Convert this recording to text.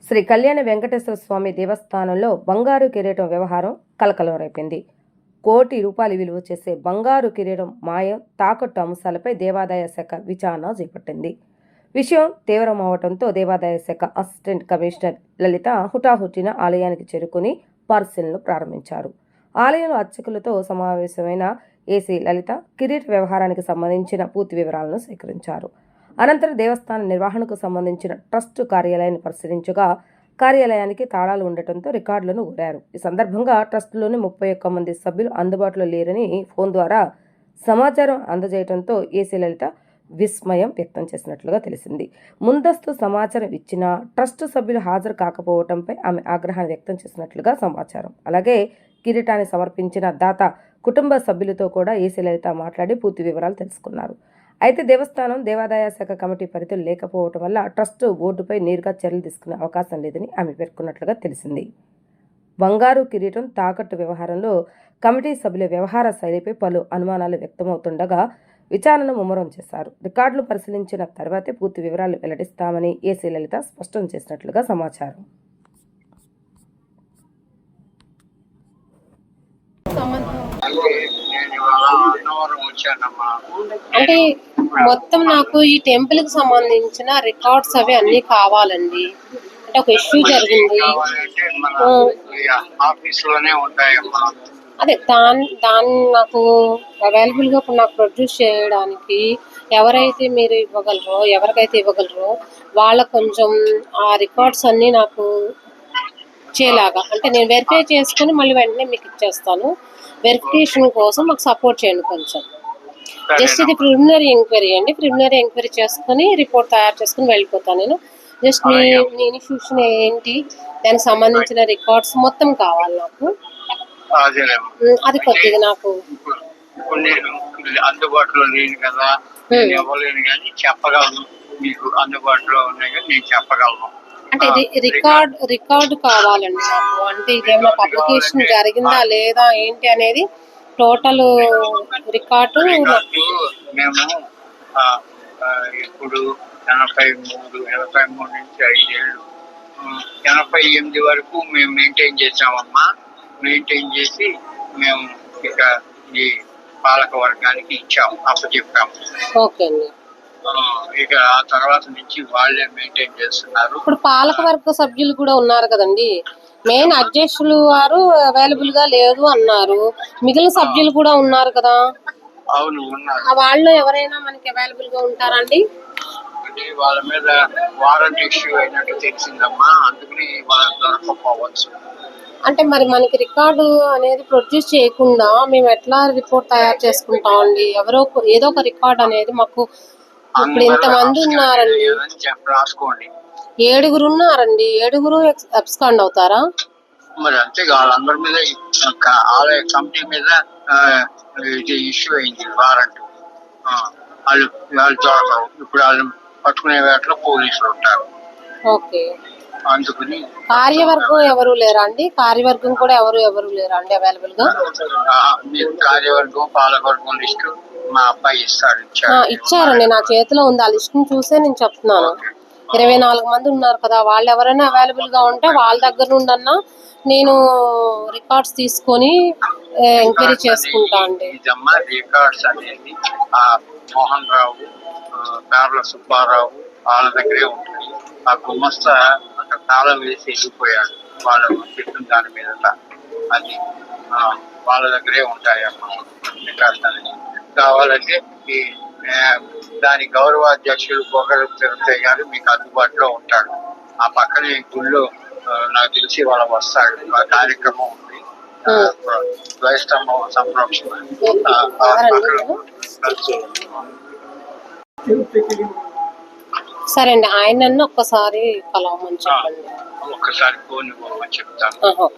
శ్రీ కళ్యాణ వెంకటేశ్వర స్వామి దేవస్థానంలో బంగారు కిరీటం వ్యవహారం కలకలం రేపింది. కోటి రూపాయలు విలువ చేసే బంగారు కిరీటం మాయం, తాకట్టు అంశాలపై దేవాదాయ శాఖ విచారణ చేపట్టింది. విషయం తీవ్రమవడంతో దేవాదాయ శాఖ అసిస్టెంట్ కమిషనర్ లలిత హుటాహుటిన ఆలయానికి చేరుకుని పరిశీలనలు ప్రారంభించారు. ఆలయంలో అర్చకులతో సమావేశమైన ఏసీ లలిత కిరీట వ్యవహారానికి సంబంధించిన పూర్తి వివరాలను సేకరించారు. అనంతరం దేవస్థాన నిర్వహణకు సంబంధించిన ట్రస్ట్ కార్యాలయాన్ని పరిశీలించగా కార్యాలయానికి తాళాలు ఉండటంతో రికార్డులను ఊరారు. ఈ సందర్భంగా ట్రస్టులోని 31 మంది సభ్యులు అందుబాటులో లేరని ఫోన్ ద్వారా సమాచారం అందజేయడంతో ఏసీ లలిత విస్మయం వ్యక్తం చేసినట్లుగా తెలిసింది. ముందస్తు సమాచారం ఇచ్చినా ట్రస్ట్ సభ్యులు హాజరు కాకపోవడంపై ఆమె ఆగ్రహాన్ని వ్యక్తం చేసినట్లుగా సమాచారం. అలాగే కిరీటాన్ని సమర్పించిన దాత కుటుంబ సభ్యులతో కూడా ఏసీ లలిత మాట్లాడి పూర్తి వివరాలు తెలుసుకున్నారు. అయితే దేవస్థానం దేవాదాయ శాఖ కమిటీ పరిధిలో లేకపోవడం వల్ల ట్రస్ట్ బోర్డుపై నేరుగా చర్యలు తీసుకునే అవకాశం లేదని ఆమె పేర్కొన్నట్లుగా తెలిసింది. బంగారు కిరీటం తాకట్టు వ్యవహారంలో కమిటీ సభ్యుల వ్యవహార శైలిపై పలు అనుమానాలు వ్యక్తమవుతుండగా విచారణను ముమ్మరం చేశారు. రికార్డులు పరిశీలించిన తర్వాతే పూర్తి వివరాలు వెల్లడిస్తామని ఏసీ లలిత స్పష్టం చేసినట్లుగా సమాచారం. అంటే మొత్తం నాకు ఈ టెంపుల్ కి సంబంధించిన రికార్డ్స్ అవి అన్ని కావాలండి. అంటే ఒక ఇష్యూ జరిగింది, అదే దాన్ని నాకు అవైలబుల్ గా నాకు ప్రొడ్యూస్ చేయడానికి ఎవరైతే మీరు ఇవ్వగలరో, ఎవరికైతే ఇవ్వగలరో వాళ్ళ కొంచెం ఆ రికార్డ్స్ అన్ని నాకు ఇచ్చేలాగా, అంటే నేను వెరిఫై చేసుకుని మళ్ళీ వెంటనే మీకు ఇచ్చేస్తాను. వెరిఫికేషన్ కోసం మాకు సపోర్ట్ చేయండి కొంచెం. జస్ట్ ఇది ప్రిలిమినరీ ఎంక్వైరీ అండి. ప్రిలిమినరీ ఎంక్వైరీ చేసుకుని రిపోర్ట్ తయారు చేసుకుని వెళ్ళిపోతాను నేను. జస్ట్ మీ ఇన్స్టిట్యూషన్ ఏంటి, దానికి సంబంధించిన రికార్డ్స్ మొత్తం కావాలి నాకు. అది కొద్దిగా నాకు అందుబాటులో లేదు కదా, ఇవ్వలేను కానీ చెప్పగలను. మీకు అందుబాటులో ఉన్నాయి కానీ నేను చెప్పగలను. అంటే ఇది రికార్డు కావాలండి నాకు. అంటే ఇదేమైనా పబ్లికేషన్ జరిగిందా లేదా ఏంటి అనేది టోటల్ రికార్డు. మేము ఇప్పుడు 83 నుంచి 5 ఏళ్ళు 88 వరకు మేము మెయింటైన్ చేసామమ్మా. మెయింటైన్ చేసి మేము ఇక ఈ పాలక వర్గానికి ఇచ్చాము, అప్పచెప్పాము. ఓకే అండి. ఇక ఆ తర్వాత నుంచి వాళ్ళే మెయింటైన్ చేస్తున్నారు. ఇప్పుడు పాలక వర్గ సభ్యులు కూడా ఉన్నారు కదండి. మెయిన్ అధ్యక్షులు వారు అవైలబుల్ గా లేదు అన్నారు, మిగిలిన సభ్యులు కూడా ఉన్నారు కదా. అవును, ఉన్నారు. వాళ్ళు ఎవరైనా మనకి అవైలబుల్ గా ఉంటారండి? వాళ్ళ మీద వారెంట్ ఇష్యూ అయినట్టు తెలిసిందమ్మా, అందుకని వాళ్ళ దొరకపోవచ్చు. అంటే మరి మనకి రికార్డు అనేది ప్రొడ్యూస్ చేయకుండా మేము ఎట్లా రిపోర్ట్ తయారు చేసుకుంటామండి? ఏదో ఒక రికార్డ్ అనేది మాకు. ఇప్పుడు ఇంతమంది ఉన్నారండి, 7 ఉన్నారండి. 7 అబ్స్కాండ్ అవుతారా? మరి అంతే, వాళ్ళందరి మీద ఆలయ కమిటీ మీద ఇష్యూ అయింది వారెంట్. వాళ్ళు దొరకరు. ఇప్పుడు వాళ్ళు పట్టుకునే వేటలో పోలీసులు ఉంటారు. ఓకే. అందుకని కార్యవర్గం ఎవరు లేరా అండి? కార్యవర్గం కూడా ఎవరు లేరా అండి అవైలబుల్ గా? కార్యవర్గం పాలకవర్గం లిస్టు మా అబ్బాయి ఇచ్చారండి, నా చేతిలో ఉంది. ఆ లిస్ట్ ని చూసే నేను చెప్తున్నాను. 24 మంది ఉన్నారు కదా, వాళ్ళు ఎవరైనా అవైలబుల్ గా ఉంటే వాళ్ళ దగ్గర నుండన్నా నేను రికార్డ్స్ తీసుకొని ఎంక్వైరీ చేసుకుంటా అండి. రికార్డ్స్ అనేది మోహన్ రావు, పేర్ల సుబ్బారావు వాళ్ళ దగ్గరే ఉంటాయి. ఆ గుమస్తా అక్కడ తాళం వేసి వెళ్ళిపోయాడు వాళ్ళు చెప్పిన దాని మీద. అది వాళ్ళ దగ్గరే ఉంటాయి అన్నమాట రికార్డ్స్ అనేది. కావాలంటే ఈ దాని గౌరవాధ్యక్షులు పొగరు తిరుపతి గారు మీకు అందుబాటులో ఉంటాడు. ఆ పక్కనే గుళ్ళో నాకు తెలిసి వాళ్ళు వస్తాడు. ఆ కార్యక్రమం ఉంది, ద్వైస్తంభం సంరక్షణ. సరే అండి, ఆయన ఒక్కసారి కలవమని చెప్పండి. ఒక్కసారి ఫోన్ ఇవ్వమని చెప్తాను.